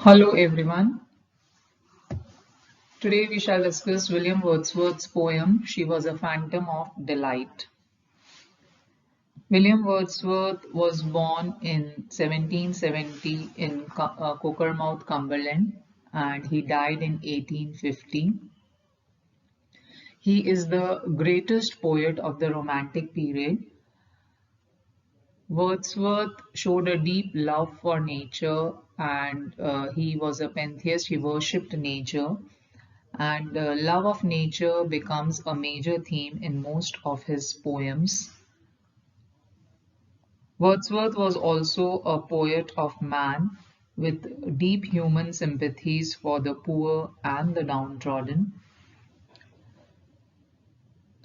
Hello everyone. Today we shall discuss William Wordsworth's poem She Was a Phantom of Delight. William Wordsworth was born in 1770 in Cockermouth, Cumberland, and he died in 1850. He is the greatest poet of the Romantic period. Wordsworth showed a deep love for nature and he was a pantheist. He worshipped nature. And love of nature becomes a major theme in most of his poems. Wordsworth was also a poet of man with deep human sympathies for the poor and the downtrodden.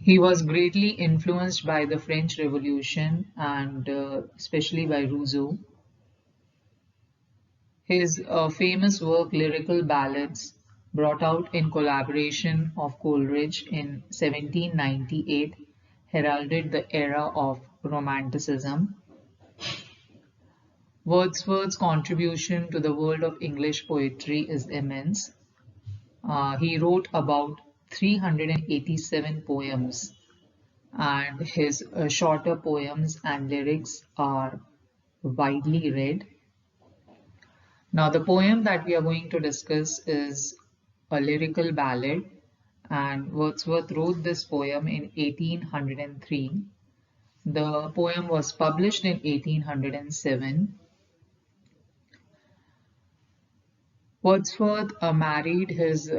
He was greatly influenced by the French Revolution and especially by Rousseau. His famous work, Lyrical Ballads, brought out in collaboration of Coleridge in 1798, heralded the era of Romanticism. Wordsworth's contribution to the world of English poetry is immense. He wrote about 387 poems, and his shorter poems and lyrics are widely read. Now, the poem that we are going to discuss is a lyrical ballad, and Wordsworth wrote this poem in 1803. The poem was published in 1807. Wordsworth married his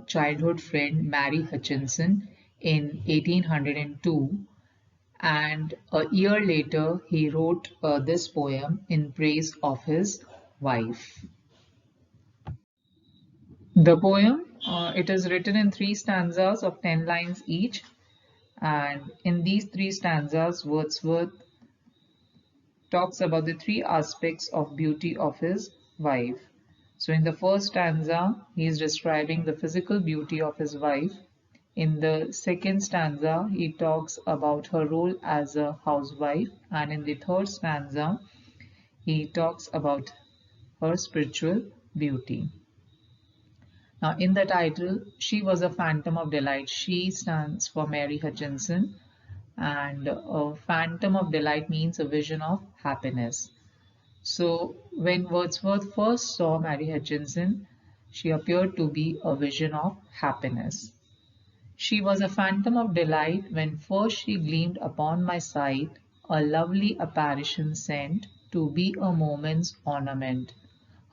childhood friend Mary Hutchinson in 1802, and a year later he wrote this poem in praise of his wife. The poem, it is written in three stanzas of 10 lines each, and in these three stanzas, Wordsworth talks about the three aspects of beauty of his wife. So in the first stanza, he is describing the physical beauty of his wife. In the second stanza, he talks about her role as a housewife, and in the third stanza, he talks about her spiritual beauty. Now, in the title, She Was a Phantom of Delight. She stands for Mary Hutchinson, and a phantom of delight means a vision of happiness. So, when Wordsworth first saw Mary Hutchinson, she appeared to be a vision of happiness. She was a phantom of delight when first she gleamed upon my sight, a lovely apparition sent to be a moment's ornament.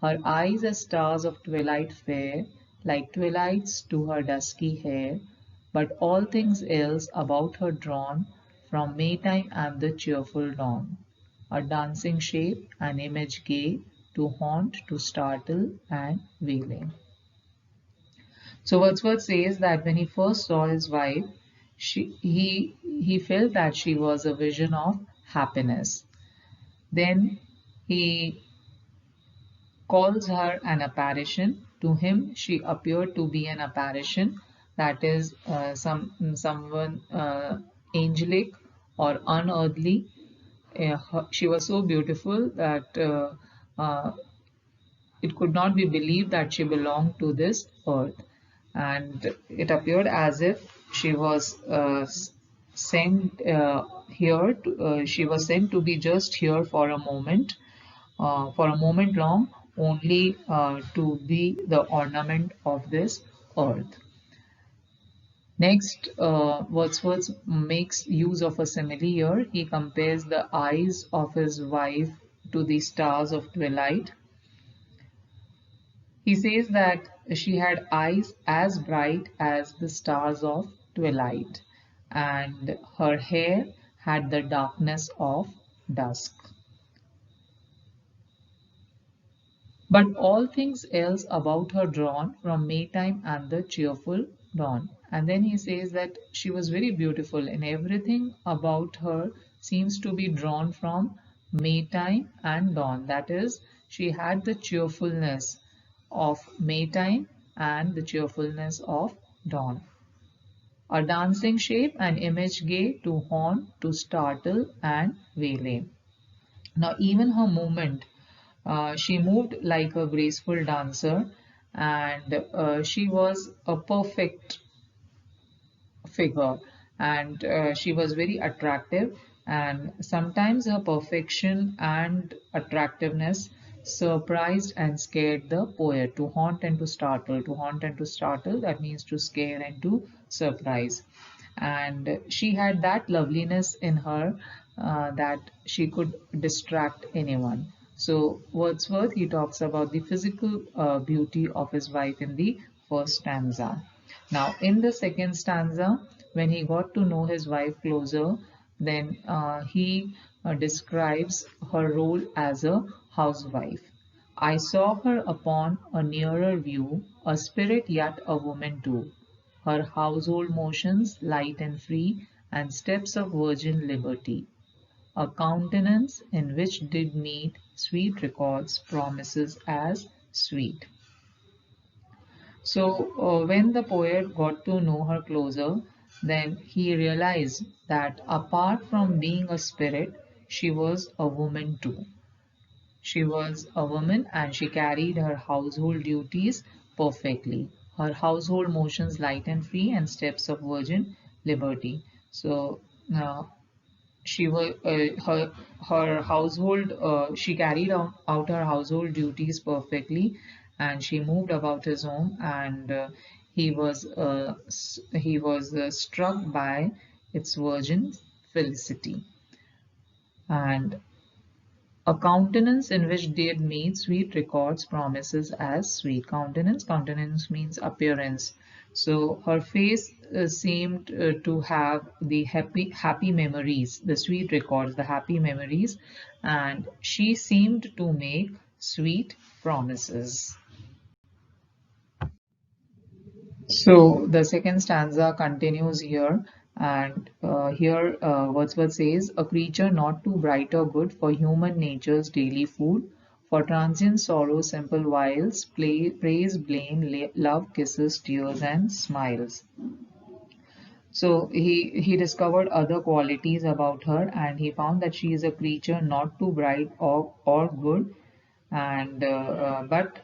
Her eyes as stars of twilight fair, like twilights to her dusky hair, but all things else about her drawn from Maytime and the cheerful dawn. A dancing shape, an image gay, to haunt, to startle, and waylay. So Wordsworth says that when he first saw his wife, he felt that she was a vision of happiness. Then he calls her an apparition. To him, she appeared to be an apparition, that is, someone angelic or unearthly. She was so beautiful that uh, it could not be believed that she belonged to this earth, and it appeared as if she was sent here. She was sent to be just here for a moment long, only to be the ornament of this earth. Next, Wordsworth makes use of a simile here. He compares the eyes of his wife to the stars of twilight. He says that she had eyes as bright as the stars of twilight, and her hair had the darkness of dusk. But all things else about her drawn from Maytime and the cheerful dawn. And then he says that she was very beautiful, and everything about her seems to be drawn from Maytime and dawn. That is, she had the cheerfulness of Maytime and the cheerfulness of dawn. A dancing shape, an image gay, to haunt, to startle, and waylay. Now, even her movement She moved like a graceful dancer, and she was a perfect figure, and she was very attractive, and sometimes her perfection and attractiveness surprised and scared the poet. To haunt and to startle, to haunt and to startle, that means to scare and to surprise. And she had that loveliness in her that she could distract anyone. So Wordsworth, he talks about the physical beauty of his wife in the first stanza. Now, in the second stanza, when he got to know his wife closer, then he describes her role as a housewife. I saw her upon a nearer view, a spirit yet a woman too. Her household motions light and free, and steps of virgin liberty. A countenance in which did meet sweet records promises as sweet. So, when the poet got to know her closer, then he realized that apart from being a spirit, she was a woman too. She was a woman and she carried her household duties perfectly. Her household motions light and free and steps of virgin liberty. So, she was her household she carried out her household duties perfectly, and she moved about his home, and he was struck by its virgin felicity. And a countenance in which did meet sweet records promises as sweet. Countenance means appearance. So her face seemed to have the happy memories, the sweet records, the happy memories, and she seemed to make sweet promises. So the second stanza continues here, and here Wordsworth says, a creature not too bright or good for human nature's daily food, for transient sorrow, simple wiles, praise, blame, love, kisses, tears, and smiles. So he discovered other qualities about her, and he found that she is a creature not too bright or good, and but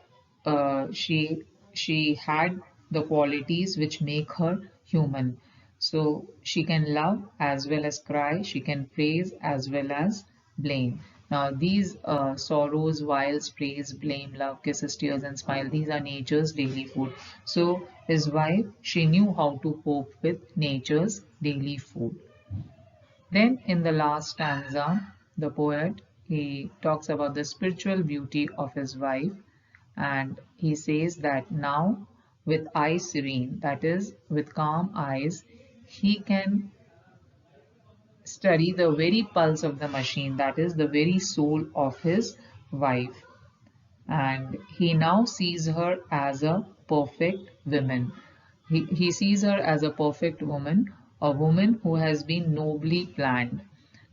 she had the qualities which make her human. So she can love as well as cry, she can praise as well as blame. Now these sorrows, wiles, praise, blame, love, kisses, tears, and smile, these are nature's daily food. So his wife, she knew how to cope with nature's daily food. Then in the last stanza, the poet, he talks about the spiritual beauty of his wife, and he says that now with eyes serene, that is with calm eyes, he can study the very pulse of the machine, that is the very soul of his wife, and he now sees her as a perfect woman. He sees her as a perfect woman, a woman who has been nobly planned.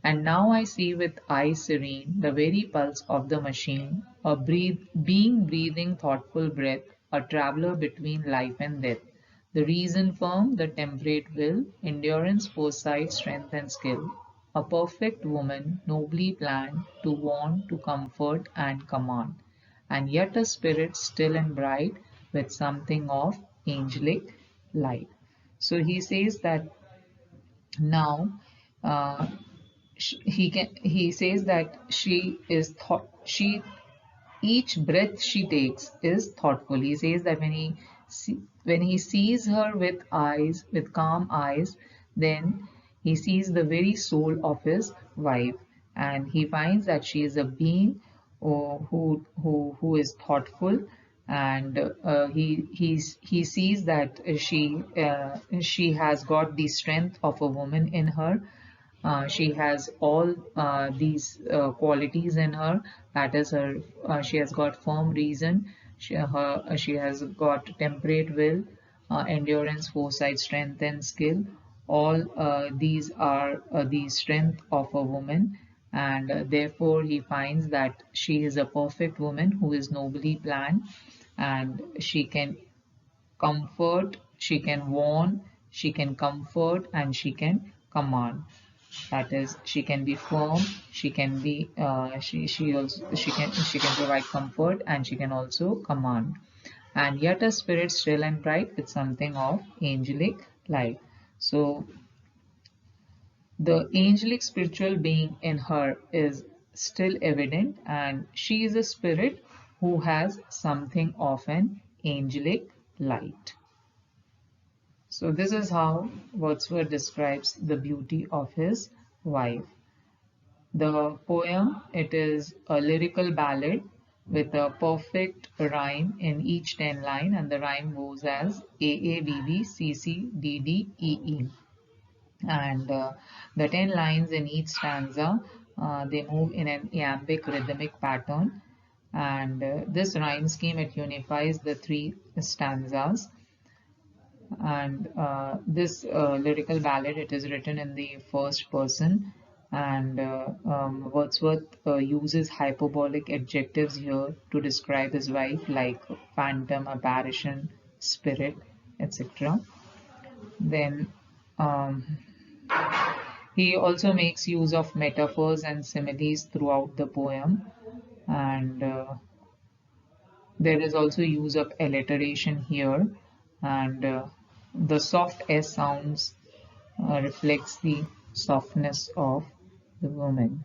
And now I see with eyes serene the very pulse of the machine, a being breathing thoughtful breath, a traveler between life and death. The reason firm, the temperate will, endurance, foresight, strength, and skill. A perfect woman, nobly planned, to warn, to comfort, and command, and yet a spirit still and bright with something of angelic light. So he says that now uh, he says that she each breath she takes is thoughtful. He says that when he sees her with eyes, with calm eyes, then he sees the very soul of his wife, and he finds that she is a being who is thoughtful, and he sees that she has got the strength of a woman in her. She has all these qualities in her. That is her. She has got firm reason. She has got temperate will, endurance, foresight, strength, and skill. All these are the strength of a woman, and therefore he finds that she is a perfect woman who is nobly planned, and she can comfort, she can warn, she can comfort, and she can command. That is, she can be firm, she can be she can provide comfort, and she can also command. And yet a spirit still and bright with something of angelic light. So the angelic spiritual being in her is still evident, and she is a spirit who has something of an angelic light. So this is how Wordsworth describes the beauty of his wife. The poem, it is a lyrical ballad with a perfect rhyme in each 10 line, and the rhyme goes as AABBCCDDEE. And the 10 lines in each stanza, they move in an iambic rhythmic pattern, and this rhyme scheme, it unifies the three stanzas. And this lyrical ballad, it is written in the first person, and Wordsworth uses hyperbolic adjectives here to describe his wife, like phantom, apparition, spirit, etc. Then um, he also makes use of metaphors and similes throughout the poem, and there is also use of alliteration here, and the soft S sounds reflects the softness of the woman.